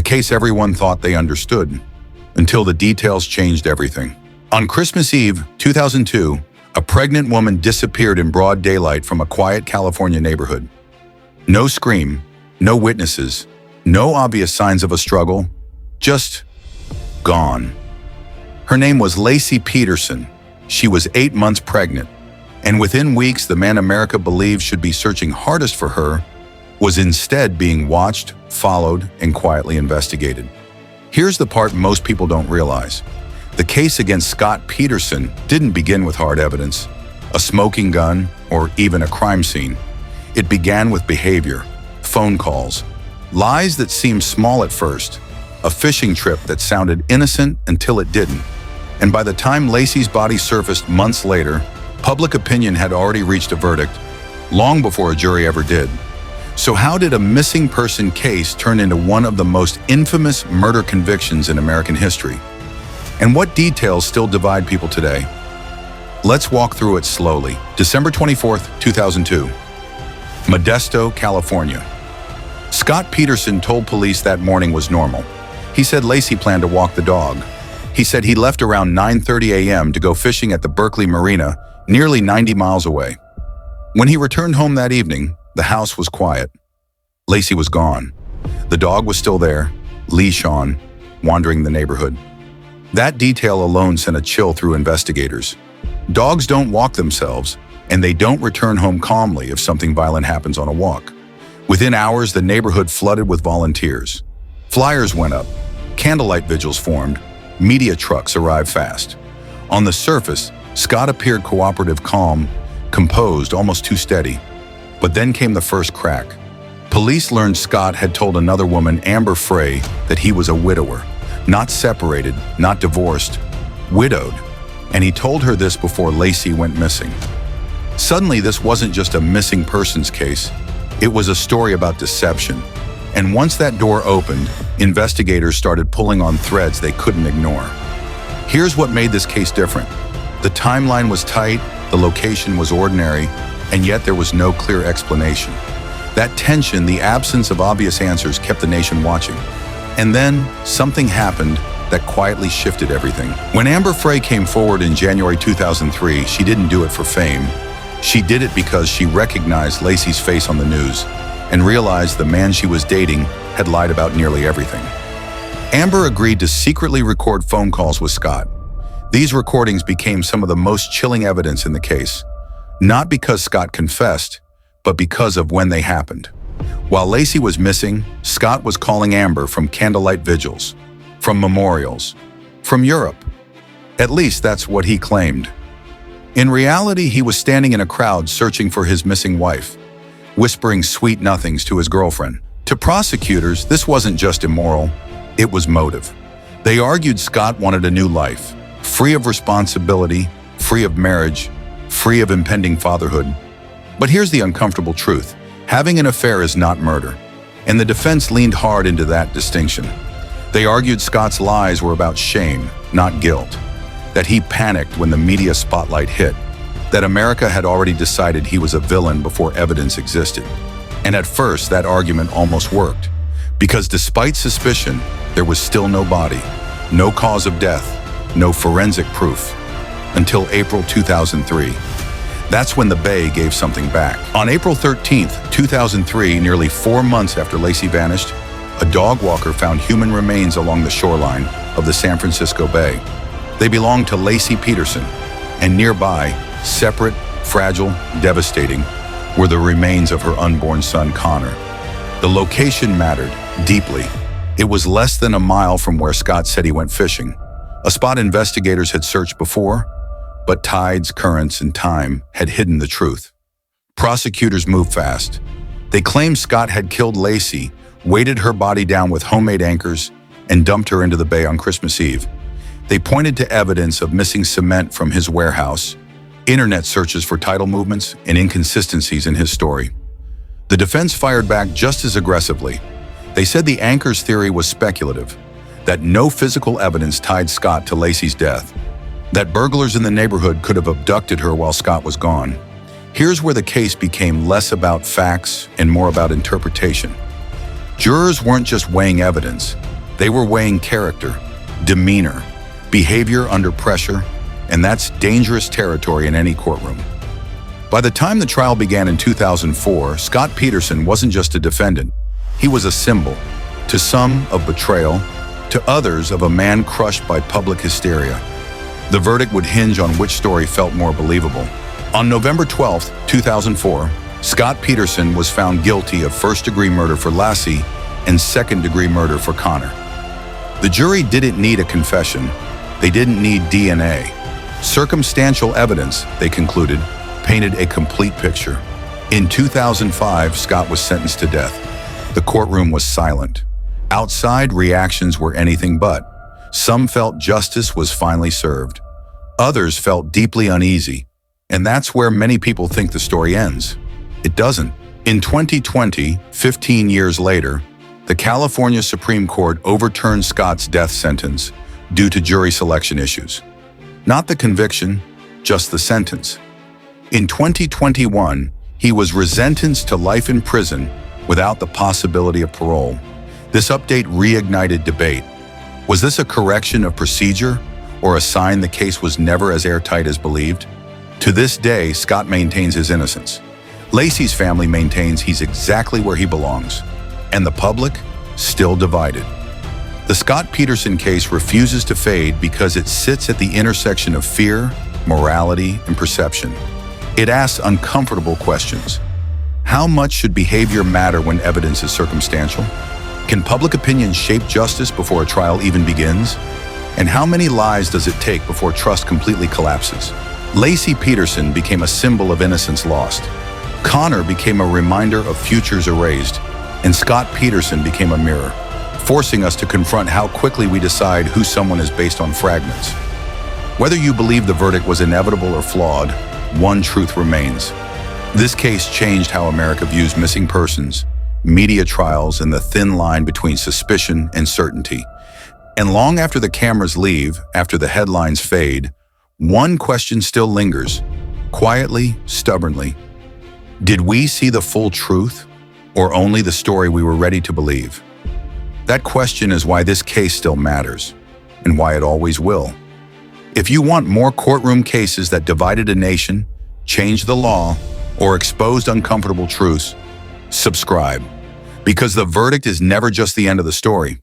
case everyone thought they understood, until the details changed everything. On Christmas Eve, 2002, a pregnant woman disappeared in broad daylight from a quiet California neighborhood. No scream, no witnesses, no obvious signs of a struggle, just gone. Her name was Laci Peterson. She was 8 months pregnant, and within weeks, the man America believed should be searching hardest for her was instead being watched, followed, and quietly investigated. Here's the part most people don't realize. The case against Scott Peterson didn't begin with hard evidence, a smoking gun, or even a crime scene. It began with behavior, phone calls, lies that seemed small at first, a fishing trip that sounded innocent until it didn't. And by the time Laci's body surfaced months later, public opinion had already reached a verdict, long before a jury ever did. So how did a missing person case turn into one of the most infamous murder convictions in American history? And what details still divide people today? Let's walk through it slowly. December 24th, 2002. Modesto, California. Scott Peterson told police that morning was normal. He said Laci planned to walk the dog. He said he left around 9:30 a.m. to go fishing at the Berkeley Marina, nearly 90 miles away. When he returned home that evening, the house was quiet. Laci was gone. The dog was still there, leash on, wandering the neighborhood. That detail alone sent a chill through investigators. Dogs don't walk themselves, and they don't return home calmly if something violent happens on a walk. Within hours, the neighborhood flooded with volunteers. Flyers went up, candlelight vigils formed, media trucks arrived fast. On the surface, Scott appeared cooperative, calm, composed, almost too steady. But then came the first crack. Police learned Scott had told another woman, Amber Frey, that he was a widower, not separated, not divorced, widowed, and he told her this before Laci went missing. Suddenly, this wasn't just a missing persons case, it was a story about deception. And once that door opened, investigators started pulling on threads they couldn't ignore. Here's what made this case different. The timeline was tight, the location was ordinary, and yet there was no clear explanation. That tension, the absence of obvious answers, kept the nation watching. And then something happened that quietly shifted everything. When Amber Frey came forward in January 2003, she didn't do it for fame. She did it because she recognized Laci's face on the news and realized the man she was dating had lied about nearly everything. Amber agreed to secretly record phone calls with Scott. These recordings became some of the most chilling evidence in the case. Not because Scott confessed, but because of when they happened. While Laci was missing, Scott was calling Amber from candlelight vigils, from memorials, from Europe. At least that's what he claimed. In reality, he was standing in a crowd searching for his missing wife, whispering sweet nothings to his girlfriend. To prosecutors, this wasn't just immoral, it was motive. They argued Scott wanted a new life, free of responsibility, free of marriage, free of impending fatherhood. But here's the uncomfortable truth. Having an affair is not murder, and the defense leaned hard into that distinction. They argued Scott's lies were about shame, not guilt, that he panicked when the media spotlight hit, that America had already decided he was a villain before evidence existed. And at first, that argument almost worked, because despite suspicion, there was still no body, no cause of death, no forensic proof, until April 2003. That's when the Bay gave something back. On April 13th, 2003, nearly 4 months after Laci vanished, a dog walker found human remains along the shoreline of the San Francisco Bay. They belonged to Laci Peterson, and nearby, separate, fragile, devastating, were the remains of her unborn son, Connor. The location mattered deeply. It was less than a mile from where Scott said he went fishing, a spot investigators had searched before, but tides, currents, and time had hidden the truth. Prosecutors moved fast. They claimed Scott had killed Laci, weighted her body down with homemade anchors, and dumped her into the bay on Christmas Eve. They pointed to evidence of missing cement from his warehouse, internet searches for tidal movements, and inconsistencies in his story. The defense fired back just as aggressively. They said the anchors theory was speculative, that no physical evidence tied Scott to Laci's death, that burglars in the neighborhood could have abducted her while Scott was gone. Here's where the case became less about facts and more about interpretation. Jurors weren't just weighing evidence, They were weighing character, demeanor, behavior under pressure, and that's dangerous territory in any courtroom. By the time the trial began in 2004, Scott Peterson wasn't just a defendant. He was a symbol, to some of betrayal, to others of a man crushed by public hysteria. The verdict would hinge on which story felt more believable. On November 12, 2004, Scott Peterson was found guilty of first-degree murder for Laci and second-degree murder for Connor. The jury didn't need a confession. They didn't need DNA. Circumstantial evidence, they concluded, painted a complete picture. In 2005, Scott was sentenced to death. The courtroom was silent. Outside, reactions were anything but. Some felt justice was finally served. Others felt deeply uneasy. And that's where many people think the story ends. It doesn't. In 2020, 15 years later, the California Supreme Court overturned Scott's death sentence due to jury selection issues. Not the conviction, just the sentence. In 2021, he was resentenced to life in prison without the possibility of parole. This update reignited debate. Was this a correction of procedure or a sign the case was never as airtight as believed? To this day, Scott maintains his innocence. Laci's family maintains he's exactly where he belongs, and the public still divided. The Scott Peterson case refuses to fade because it sits at the intersection of fear, morality, and perception. It asks uncomfortable questions. How much should behavior matter when evidence is circumstantial? Can public opinion shape justice before a trial even begins? And how many lies does it take before trust completely collapses? Laci Peterson became a symbol of innocence lost. Connor became a reminder of futures erased. And Scott Peterson became a mirror, forcing us to confront how quickly we decide who someone is based on fragments. Whether you believe the verdict was inevitable or flawed, one truth remains. This case changed how America views missing persons, media trials, and the thin line between suspicion and certainty. And long after the cameras leave, after the headlines fade, one question still lingers, quietly, stubbornly. Did we see the full truth, or only the story we were ready to believe? That question is why this case still matters, and why it always will. If you want more courtroom cases that divided a nation, changed the law, or exposed uncomfortable truths, subscribe. Because the verdict is never just the end of the story.